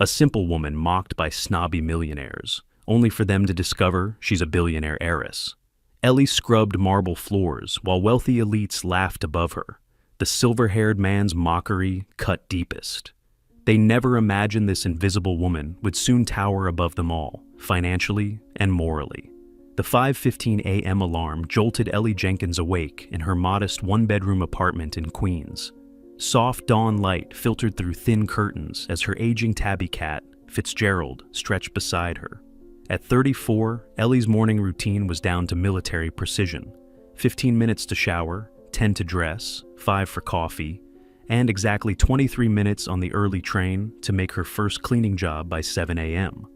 A simple woman mocked by snobby millionaires, only for them to discover she's a billionaire heiress. Ellie scrubbed marble floors while wealthy elites laughed above her. The silver-haired man's mockery cut deepest. They never imagined this invisible woman would soon tower above them all, financially and morally. The 5:15 a.m. alarm jolted Ellie Jenkins awake in her modest one-bedroom apartment in Queens. Soft dawn light filtered through thin curtains as her aging tabby cat, Fitzgerald, stretched beside her. At 34, Ellie's morning routine was down to military precision. 15 minutes to shower, 10 to dress, 5 for coffee, and exactly 23 minutes on the early train to make her first cleaning job by 7 a.m.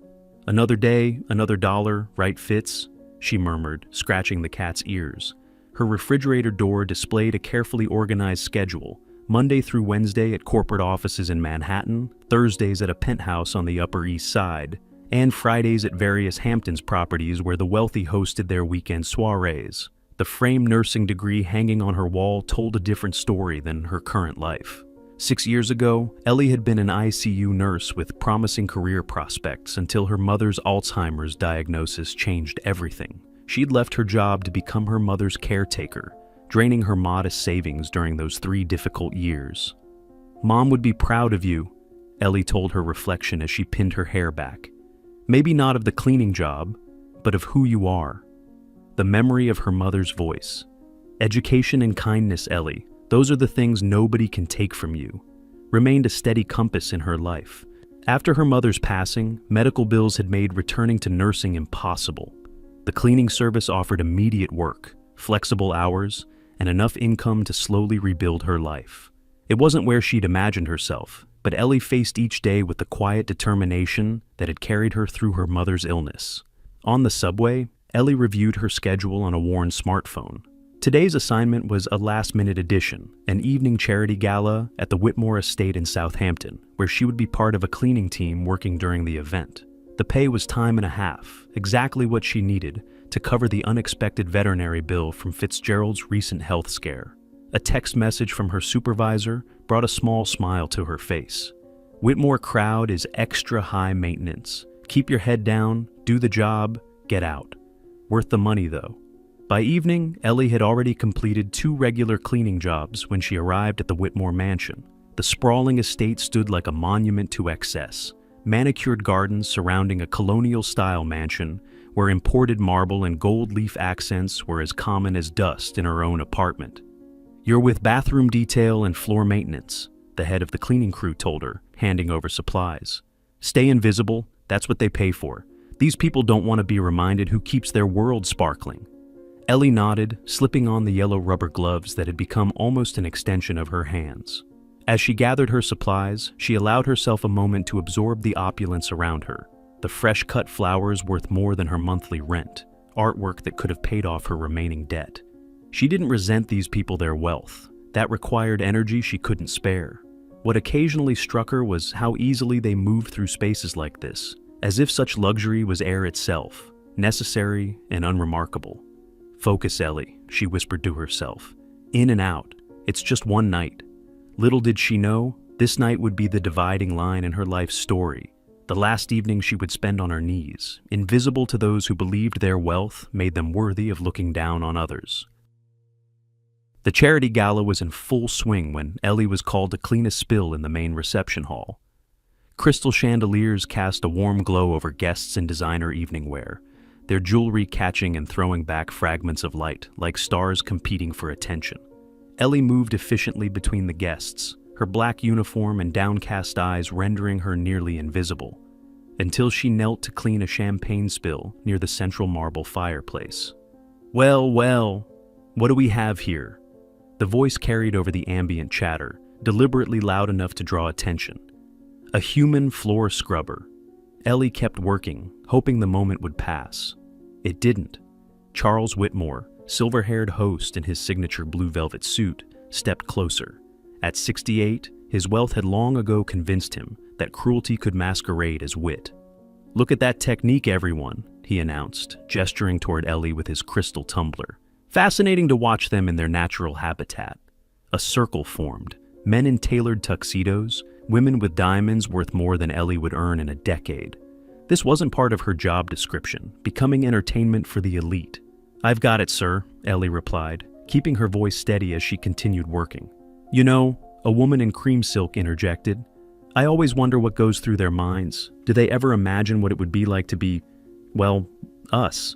"Another day, another dollar, right, Fitz?" she murmured, scratching the cat's ears. Her refrigerator door displayed a carefully organized schedule, Monday through Wednesday at corporate offices in Manhattan, Thursdays at a penthouse on the Upper East Side, and Fridays at various Hamptons properties where the wealthy hosted their weekend soirees. The framed nursing degree hanging on her wall told a different story than her current life. 6 years ago, Ellie had been an ICU nurse with promising career prospects until her mother's Alzheimer's diagnosis changed everything. She'd left her job to become her mother's caretaker, draining her modest savings during those 3 difficult years. "Mom would be proud of you," Ellie told her reflection as she pinned her hair back. "Maybe not of the cleaning job, but of who you are." The memory of her mother's voice. "Education and kindness, Ellie, those are the things nobody can take from you," remained a steady compass in her life. After her mother's passing, medical bills had made returning to nursing impossible. The cleaning service offered immediate work, flexible hours, and enough income to slowly rebuild her life. It wasn't where she'd imagined herself, but Ellie faced each day with the quiet determination that had carried her through her mother's illness. On the subway, Ellie reviewed her schedule on a worn smartphone. Today's assignment was a last-minute addition, an evening charity gala at the Whitmore Estate in Southampton, where she would be part of a cleaning team working during the event. The pay was time and a half, exactly what she needed to cover the unexpected veterinary bill from Fitzgerald's recent health scare. A text message from her supervisor brought a small smile to her face. "Whitmore crowd is extra high maintenance. Keep your head down, do the job, get out. Worth the money, though." By evening, Ellie had already completed 2 regular cleaning jobs when she arrived at the Whitmore mansion. The sprawling estate stood like a monument to excess. Manicured gardens surrounding a colonial-style mansion where imported marble and gold leaf accents were as common as dust in her own apartment. "You're with bathroom detail and floor maintenance," the head of the cleaning crew told her, handing over supplies. "Stay invisible, that's what they pay for. These people don't want to be reminded who keeps their world sparkling." Ellie nodded, slipping on the yellow rubber gloves that had become almost an extension of her hands. As she gathered her supplies, she allowed herself a moment to absorb the opulence around her. The fresh-cut flowers worth more than her monthly rent, artwork that could have paid off her remaining debt. She didn't resent these people their wealth. That required energy she couldn't spare. What occasionally struck her was how easily they moved through spaces like this, as if such luxury was air itself, necessary and unremarkable. "Focus, Ellie," she whispered to herself. "In and out. It's just one night." Little did she know, this night would be the dividing line in her life's story. The last evening she would spend on her knees, invisible to those who believed their wealth made them worthy of looking down on others. The charity gala was in full swing when Ellie was called to clean a spill in the main reception hall. Crystal chandeliers cast a warm glow over guests in designer evening wear, their jewelry catching and throwing back fragments of light like stars competing for attention. Ellie moved efficiently between the guests, her black uniform and downcast eyes rendering her nearly invisible, until she knelt to clean a champagne spill near the central marble fireplace. "Well, well, what do we have here?" The voice carried over the ambient chatter, deliberately loud enough to draw attention. A human floor scrubber. Ellie kept working, hoping the moment would pass. It didn't. Charles Whitmore, silver-haired host in his signature blue velvet suit, stepped closer. At 68, his wealth had long ago convinced him that cruelty could masquerade as wit. "Look at that technique, everyone," he announced, gesturing toward Ellie with his crystal tumbler. "Fascinating to watch them in their natural habitat." A circle formed, men in tailored tuxedos, women with diamonds worth more than Ellie would earn in a decade. This wasn't part of her job description, becoming entertainment for the elite. "I've got it, sir," Ellie replied, keeping her voice steady as she continued working. "You know," a woman in cream silk interjected, "I always wonder what goes through their minds. Do they ever imagine what it would be like to be, well, us?"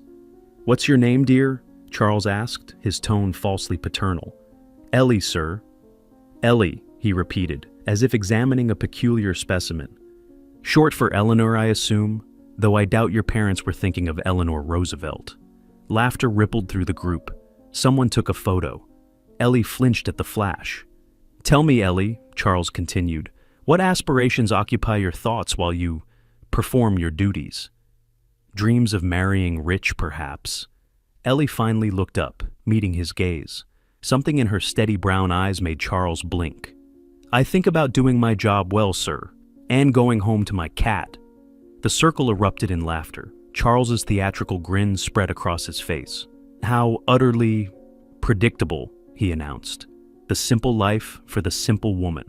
"What's your name, dear?" Charles asked, his tone falsely paternal. "Ellie, sir." "Ellie," he repeated, as if examining a peculiar specimen. "Short for Eleanor, I assume, though I doubt your parents were thinking of Eleanor Roosevelt." Laughter rippled through the group. Someone took a photo. Ellie flinched at the flash. "Tell me, Ellie," Charles continued, "what aspirations occupy your thoughts while you perform your duties?" "Dreams of marrying rich, perhaps." Ellie finally looked up, meeting his gaze. Something in her steady brown eyes made Charles blink. "I think about doing my job well, sir, and going home to my cat." The circle erupted in laughter. Charles's theatrical grin spread across his face. "How utterly predictable," he announced. "The simple life for the simple woman."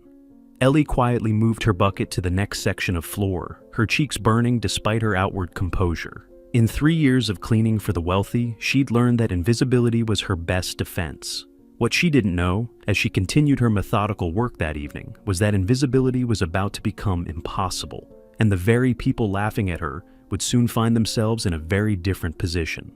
Ellie quietly moved her bucket to the next section of floor, her cheeks burning despite her outward composure. In 3 years of cleaning for the wealthy, she'd learned that invisibility was her best defense. What she didn't know, as she continued her methodical work that evening, was that invisibility was about to become impossible, and the very people laughing at her would soon find themselves in a very different position.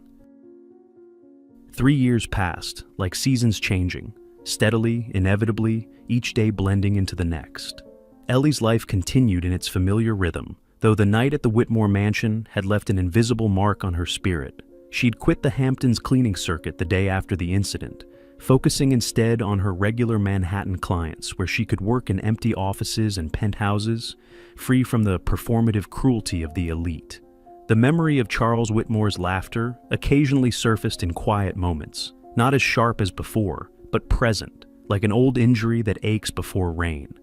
3 years passed, like seasons changing, steadily, inevitably, each day blending into the next. Ellie's life continued in its familiar rhythm, though the night at the Whitmore mansion had left an invisible mark on her spirit. She'd quit the Hamptons cleaning circuit the day after the incident, focusing instead on her regular Manhattan clients, where she could work in empty offices and penthouses, free from the performative cruelty of the elite. The memory of Charles Whitmore's laughter occasionally surfaced in quiet moments, not as sharp as before, but present, like an old injury that aches before rain.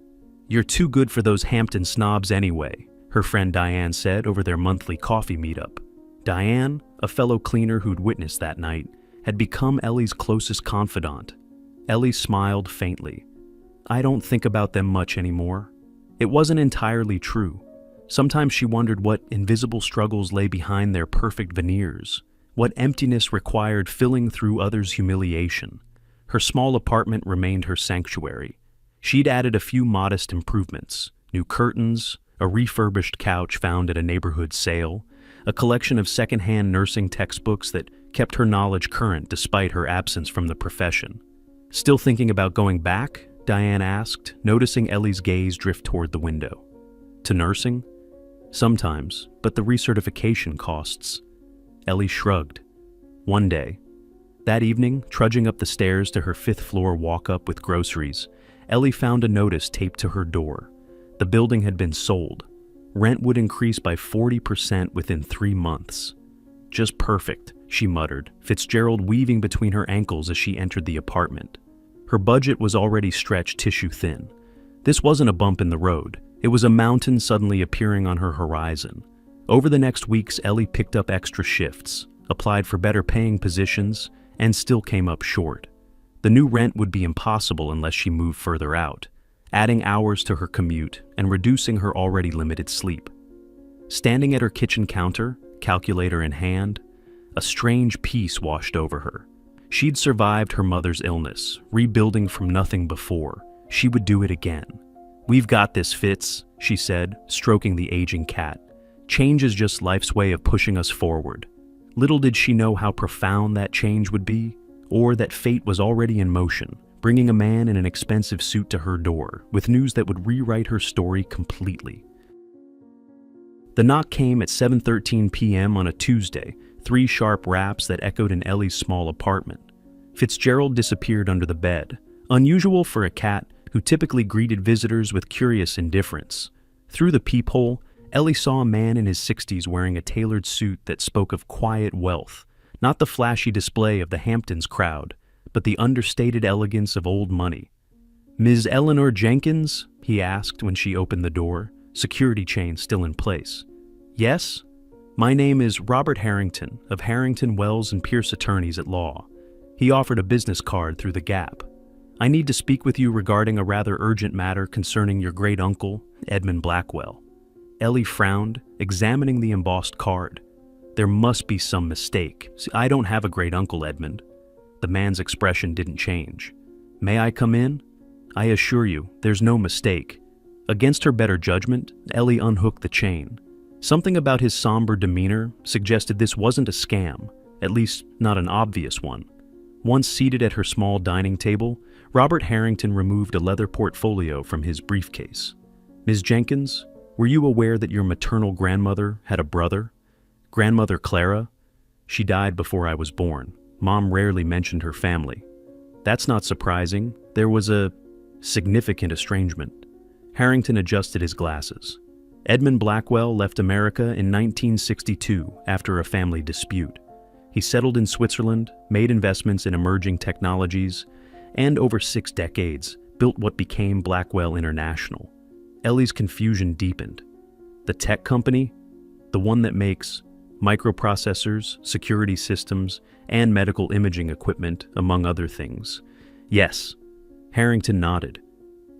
"You're too good for those Hampton snobs anyway," her friend Diane said over their monthly coffee meetup. Diane, a fellow cleaner who'd witnessed that night, had become Ellie's closest confidant. Ellie smiled faintly. "I don't think about them much anymore." It wasn't entirely true. Sometimes she wondered what invisible struggles lay behind their perfect veneers, what emptiness required filling through others' humiliation. Her small apartment remained her sanctuary. She'd added a few modest improvements: new curtains, a refurbished couch found at a neighborhood sale, a collection of secondhand nursing textbooks that kept her knowledge current despite her absence from the profession. "Still thinking about going back?" Diane asked, noticing Ellie's gaze drift toward the window. "To nursing?" "Sometimes, but the recertification costs." Ellie shrugged. "One day." That evening, trudging up the stairs to her 5th floor walk-up with groceries, Ellie found a notice taped to her door. The building had been sold. Rent would increase by 40% within 3 months. "Just perfect," she muttered, Fitzgerald weaving between her ankles as she entered the apartment. Her budget was already stretched tissue thin. This wasn't a bump in the road. It was a mountain suddenly appearing on her horizon. Over the next weeks, Ellie picked up extra shifts, applied for better paying positions, and still came up short. The new rent would be impossible unless she moved further out, adding hours to her commute and reducing her already limited sleep. Standing at her kitchen counter, calculator in hand, a strange peace washed over her. She'd survived her mother's illness, rebuilding from nothing before. She would do it again. "We've got this, Fitz," she said, stroking the aging cat. "Change is just life's way of pushing us forward." Little did she know how profound that change would be, or that fate was already in motion, bringing a man in an expensive suit to her door, with news that would rewrite her story completely. The knock came at 7:13 p.m. on a Tuesday, 3 sharp raps that echoed in Ellie's small apartment. Fitzgerald disappeared under the bed, unusual for a cat who typically greeted visitors with curious indifference. Through the peephole, Ellie saw a man in his 60s wearing a tailored suit that spoke of quiet wealth, not the flashy display of the Hamptons crowd, but the understated elegance of old money. "Ms. Eleanor Jenkins?" he asked when she opened the door, security chain still in place. "Yes? My name is Robert Harrington, of Harrington, Wells and Pierce Attorneys at Law." He offered a business card through the gap. I need to speak with you regarding a rather urgent matter concerning your great-uncle, Edmund Blackwell. Ellie frowned, examining the embossed card. There must be some mistake. See, I don't have a great-uncle, Edmund. The man's expression didn't change. May I come in? I assure you, there's no mistake. Against her better judgment, Ellie unhooked the chain. Something about his somber demeanor suggested this wasn't a scam, at least not an obvious one. Once seated at her small dining table, Robert Harrington removed a leather portfolio from his briefcase. Ms. Jenkins, were you aware that your maternal grandmother had a brother? Grandmother Clara? She died before I was born. Mom rarely mentioned her family. That's not surprising. There was a significant estrangement. Harrington adjusted his glasses. Edmund Blackwell left America in 1962 after a family dispute. He settled in Switzerland, made investments in emerging technologies, and over 6 decades built what became Blackwell International. Ellie's confusion deepened. The tech company? The one that makes microprocessors, security systems, and medical imaging equipment, among other things. Yes. Harrington nodded.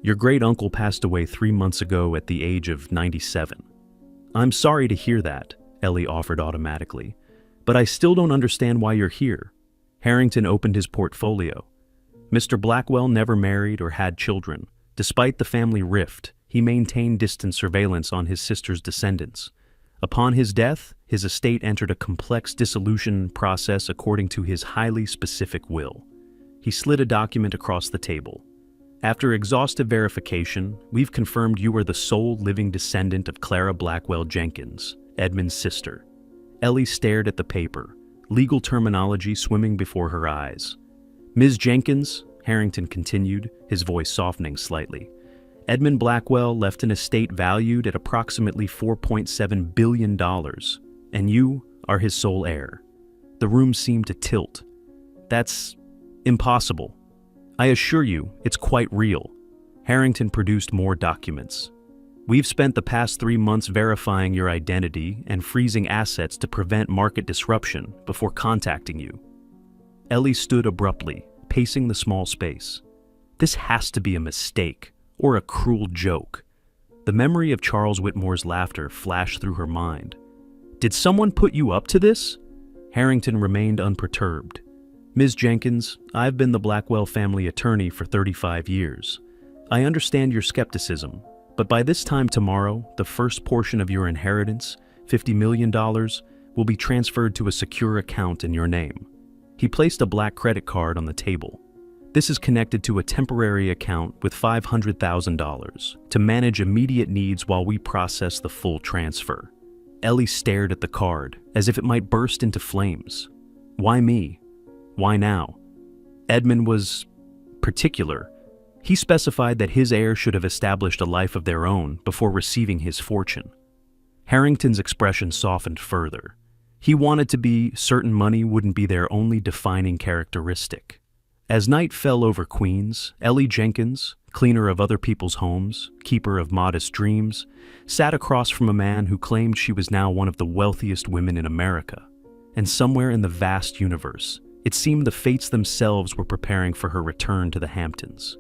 Your great-uncle passed away 3 months ago at the age of 97. I'm sorry to hear that, Ellie offered automatically, but I still don't understand why you're here. Harrington opened his portfolio. Mr. Blackwell never married or had children. Despite the family rift, he maintained distant surveillance on his sister's descendants. Upon his death, his estate entered a complex dissolution process according to his highly specific will. He slid a document across the table. After exhaustive verification, we've confirmed you are the sole living descendant of Clara Blackwell Jenkins, Edmund's sister. Ellie stared at the paper, legal terminology swimming before her eyes. Ms. Jenkins, Harrington continued, his voice softening slightly, Edmund Blackwell left an estate valued at approximately $4.7 billion, and you are his sole heir. The room seemed to tilt. That's impossible. I assure you, it's quite real. Harrington produced more documents. We've spent the past 3 months verifying your identity and freezing assets to prevent market disruption before contacting you. Ellie stood abruptly, pacing the small space. This has to be a mistake, or a cruel joke. The memory of Charles Whitmore's laughter flashed through her mind. Did someone put you up to this? Harrington remained unperturbed. Ms. Jenkins, I've been the Blackwell family attorney for 35 years. I understand your skepticism, but by this time tomorrow, the first portion of your inheritance, $50 million, will be transferred to a secure account in your name. He placed a black credit card on the table. This is connected to a temporary account with $500,000 to manage immediate needs while we process the full transfer. Ellie stared at the card, as if it might burst into flames. Why me? Why now? Edmund was particular. He specified that his heir should have established a life of their own before receiving his fortune. Harrington's expression softened further. He wanted to be certain money wouldn't be their only defining characteristic. As night fell over Queens, Ellie Jenkins, cleaner of other people's homes, keeper of modest dreams, sat across from a man who claimed she was now one of the wealthiest women in America. And somewhere in the vast universe, it seemed the fates themselves were preparing for her return to the Hamptons.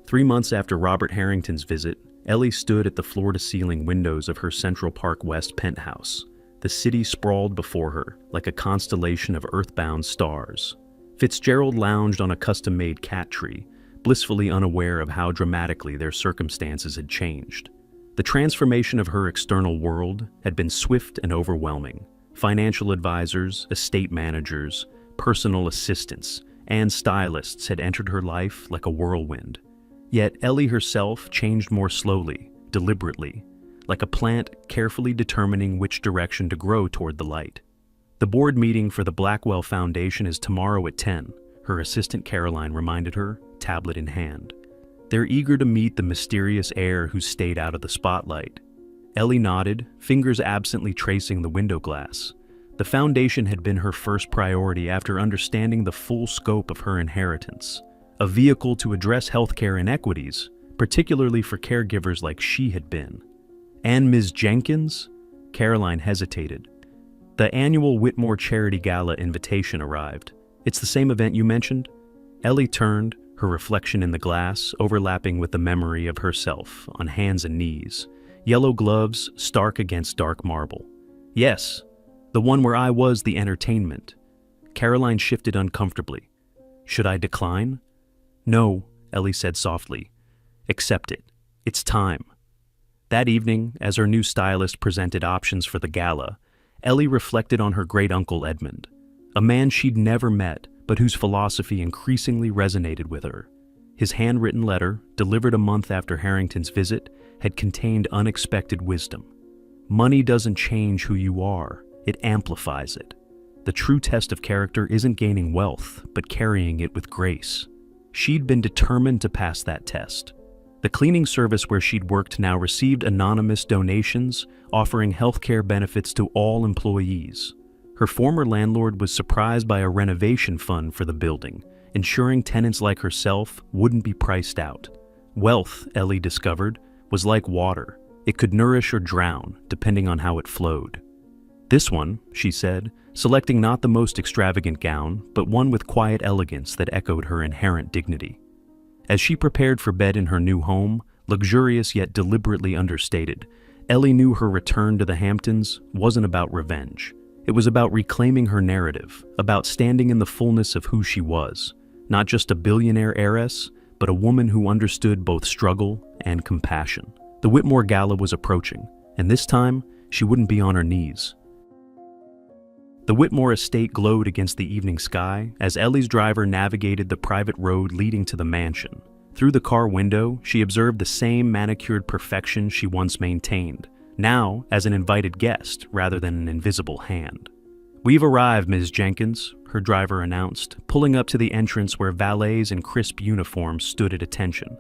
3 months after Robert Harrington's visit, Ellie stood at the floor-to-ceiling windows of her Central Park West penthouse. The city sprawled before her like a constellation of earthbound stars. Fitzgerald lounged on a custom-made cat tree, blissfully unaware of how dramatically their circumstances had changed. The transformation of her external world had been swift and overwhelming. Financial advisors, estate managers, personal assistants, and stylists had entered her life like a whirlwind. Yet Ellie herself changed more slowly, deliberately, like a plant carefully determining which direction to grow toward the light. The board meeting for the Blackwell Foundation is tomorrow at 10, her assistant Caroline reminded her, tablet in hand. They're eager to meet the mysterious heir who stayed out of the spotlight. Ellie nodded, fingers absently tracing the window glass. The foundation had been her first priority after understanding the full scope of her inheritance. A vehicle to address healthcare inequities, particularly for caregivers like she had been. And Ms. Jenkins? Caroline hesitated. The annual Whitmore Charity Gala invitation arrived. It's the same event you mentioned? Ellie turned, her reflection in the glass overlapping with the memory of herself on hands and knees, yellow gloves stark against dark marble. Yes, the one where I was the entertainment. Caroline shifted uncomfortably. Should I decline? No, Ellie said softly. Accept it. It's time. That evening, as her new stylist presented options for the gala, Ellie reflected on her great-uncle Edmund, a man she'd never met, but whose philosophy increasingly resonated with her. His handwritten letter, delivered a month after Harrington's visit, had contained unexpected wisdom. Money doesn't change who you are, it amplifies it. The true test of character isn't gaining wealth, but carrying it with grace. She'd been determined to pass that test. The cleaning service where she'd worked now received anonymous donations, offering healthcare benefits to all employees. Her former landlord was surprised by a renovation fund for the building, ensuring tenants like herself wouldn't be priced out. Wealth, Ellie discovered, was like water. It could nourish or drown, depending on how it flowed. This one, she said, selecting not the most extravagant gown, but one with quiet elegance that echoed her inherent dignity. As she prepared for bed in her new home, luxurious yet deliberately understated, Ellie knew her return to the Hamptons wasn't about revenge. It was about reclaiming her narrative, about standing in the fullness of who she was, not just a billionaire heiress, but a woman who understood both struggle and compassion. The Whitmore Gala was approaching, and this time, she wouldn't be on her knees. The Whitmore estate glowed against the evening sky as Ellie's driver navigated the private road leading to the mansion. Through the car window, she observed the same manicured perfection she once maintained, now as an invited guest rather than an invisible hand. "We've arrived, Ms. Jenkins," her driver announced, pulling up to the entrance where valets in crisp uniforms stood at attention.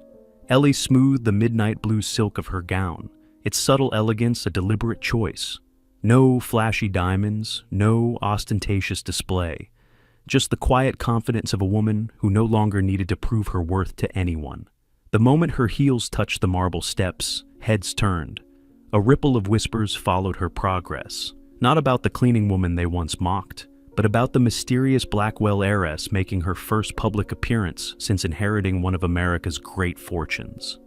Ellie smoothed the midnight blue silk of her gown, its subtle elegance a deliberate choice. No flashy diamonds, no ostentatious display, just the quiet confidence of a woman who no longer needed to prove her worth to anyone. The moment her heels touched the marble steps, heads turned. A ripple of whispers followed her progress, not about the cleaning woman they once mocked, but about the mysterious Blackwell heiress making her first public appearance since inheriting one of America's great fortunes.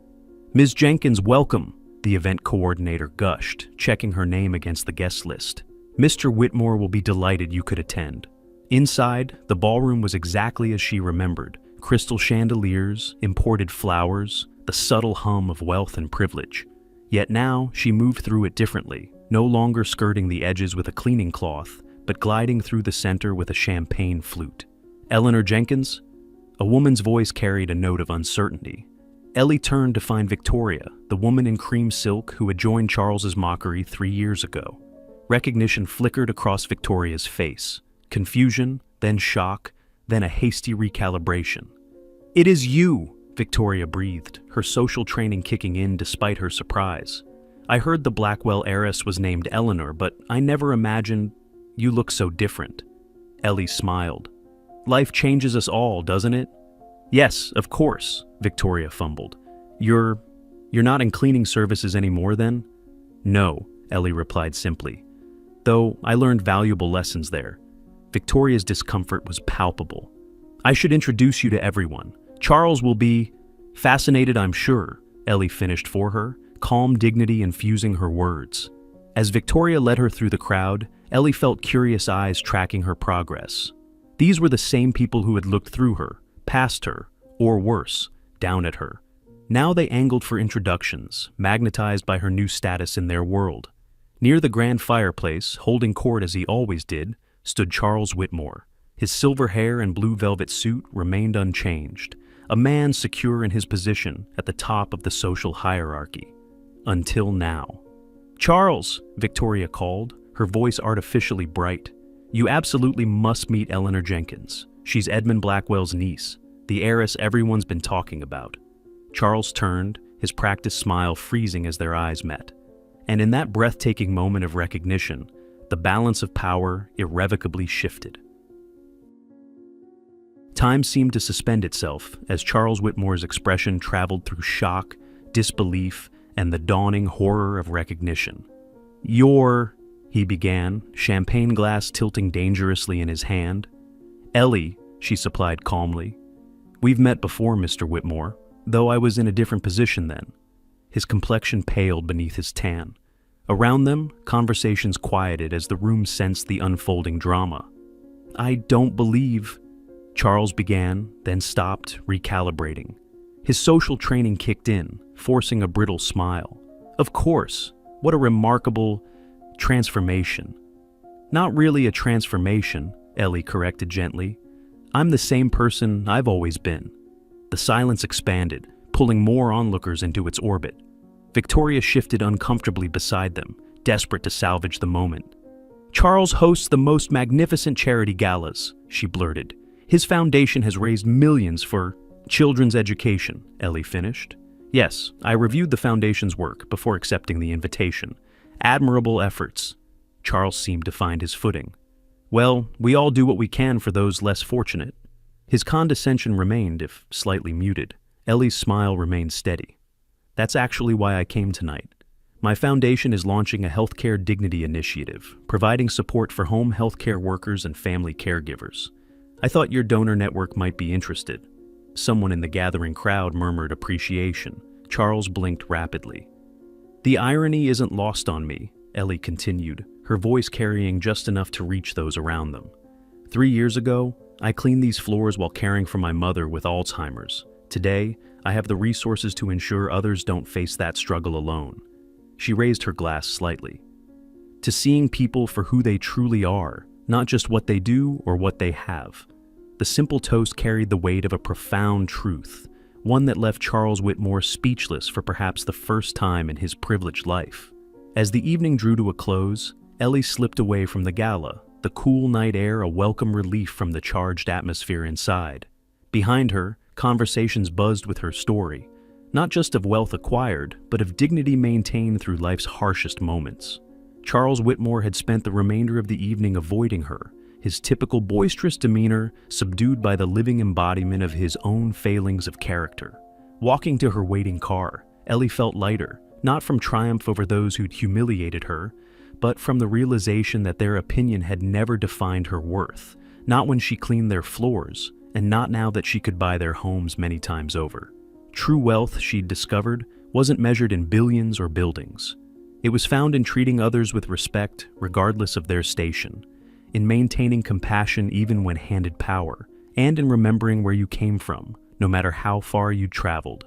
"Ms. Jenkins, welcome," the event coordinator gushed, checking her name against the guest list. "Mr. Whitmore will be delighted you could attend." Inside, the ballroom was exactly as she remembered. Crystal chandeliers, imported flowers, the subtle hum of wealth and privilege. Yet now, she moved through it differently, no longer skirting the edges with a cleaning cloth, but gliding through the center with a champagne flute. "Eleanor Jenkins?" A woman's voice carried a note of uncertainty. Ellie turned to find Victoria, the woman in cream silk who had joined Charles's mockery 3 years ago. Recognition flickered across Victoria's face. Confusion, then shock, then a hasty recalibration. "It is you!" Victoria breathed, her social training kicking in despite her surprise. "I heard the Blackwell heiress was named Eleanor, but I never imagined you look so different." Ellie smiled. "Life changes us all, doesn't it?" "Yes, of course," Victoria fumbled. You're not in cleaning services anymore then?" "No," Ellie replied simply. "Though I learned valuable lessons there." Victoria's discomfort was palpable. "I should introduce you to everyone. Charles will be fascinated, I'm sure," Ellie finished for her, calm dignity infusing her words. As Victoria led her through the crowd, Ellie felt curious eyes tracking her progress. These were the same people who had looked through her, past her, or worse, down at her. Now they angled for introductions, magnetized by her new status in their world. Near the grand fireplace, holding court as he always did, stood Charles Whitmore. His silver hair and blue velvet suit remained unchanged, a man secure in his position at the top of the social hierarchy. Until now. "Charles," Victoria called, her voice artificially bright. "You absolutely must meet Eleanor Jenkins. She's Edmund Blackwell's niece, the heiress everyone's been talking about." Charles turned, his practiced smile freezing as their eyes met. And in that breathtaking moment of recognition, the balance of power irrevocably shifted. Time seemed to suspend itself as Charles Whitmore's expression traveled through shock, disbelief, and the dawning horror of recognition. "You're," he began, champagne glass tilting dangerously in his hand. "Ellie," she supplied calmly. "We've met before, Mr. Whitmore, though I was in a different position then." His complexion paled beneath his tan. Around them, conversations quieted as the room sensed the unfolding drama. "I don't believe," Charles began, then stopped, recalibrating. His social training kicked in, forcing a brittle smile. "Of course, what a remarkable transformation." "Not really a transformation," Ellie corrected gently. "I'm the same person I've always been." The silence expanded, pulling more onlookers into its orbit. Victoria shifted uncomfortably beside them, desperate to salvage the moment. "Charles hosts the most magnificent charity galas," she blurted. "His foundation has raised millions for children's education," Ellie finished. "Yes, I reviewed the foundation's work before accepting the invitation. Admirable efforts." Charles seemed to find his footing. "Well, we all do what we can for those less fortunate." His condescension remained, if slightly muted. Ellie's smile remained steady. "That's actually why I came tonight. My foundation is launching a healthcare dignity initiative, providing support for home healthcare workers and family caregivers. I thought your donor network might be interested." Someone in the gathering crowd murmured appreciation. Charles blinked rapidly. "The irony isn't lost on me," Ellie continued, her voice carrying just enough to reach those around them. 3 years ago, I cleaned these floors while caring for my mother with Alzheimer's. Today, I have the resources to ensure others don't face that struggle alone." She raised her glass slightly. "To seeing people for who they truly are, not just what they do or what they have." The simple toast carried the weight of a profound truth, one that left Charles Whitmore speechless for perhaps the first time in his privileged life. As the evening drew to a close, Ellie slipped away from the gala, the cool night air a welcome relief from the charged atmosphere inside. Behind her, conversations buzzed with her story, not just of wealth acquired, but of dignity maintained through life's harshest moments. Charles Whitmore had spent the remainder of the evening avoiding her, his typical boisterous demeanor subdued by the living embodiment of his own failings of character. Walking to her waiting car, Ellie felt lighter, not from triumph over those who'd humiliated her, but from the realization that their opinion had never defined her worth, not when she cleaned their floors, and not now that she could buy their homes many times over. True wealth, she'd discovered, wasn't measured in billions or buildings. It was found in treating others with respect, regardless of their station, in maintaining compassion even when handed power, and in remembering where you came from, no matter how far you'd traveled.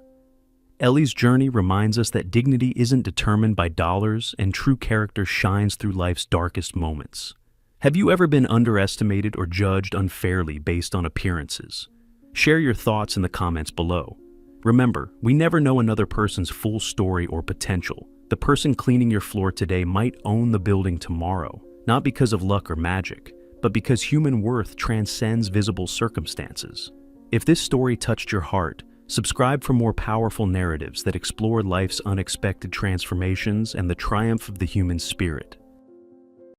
Ellie's journey reminds us that dignity isn't determined by dollars, and true character shines through life's darkest moments. Have you ever been underestimated or judged unfairly based on appearances? Share your thoughts in the comments below. Remember, we never know another person's full story or potential. The person cleaning your floor today might own the building tomorrow, not because of luck or magic, but because human worth transcends visible circumstances. If this story touched your heart, subscribe for more powerful narratives that explore life's unexpected transformations and the triumph of the human spirit.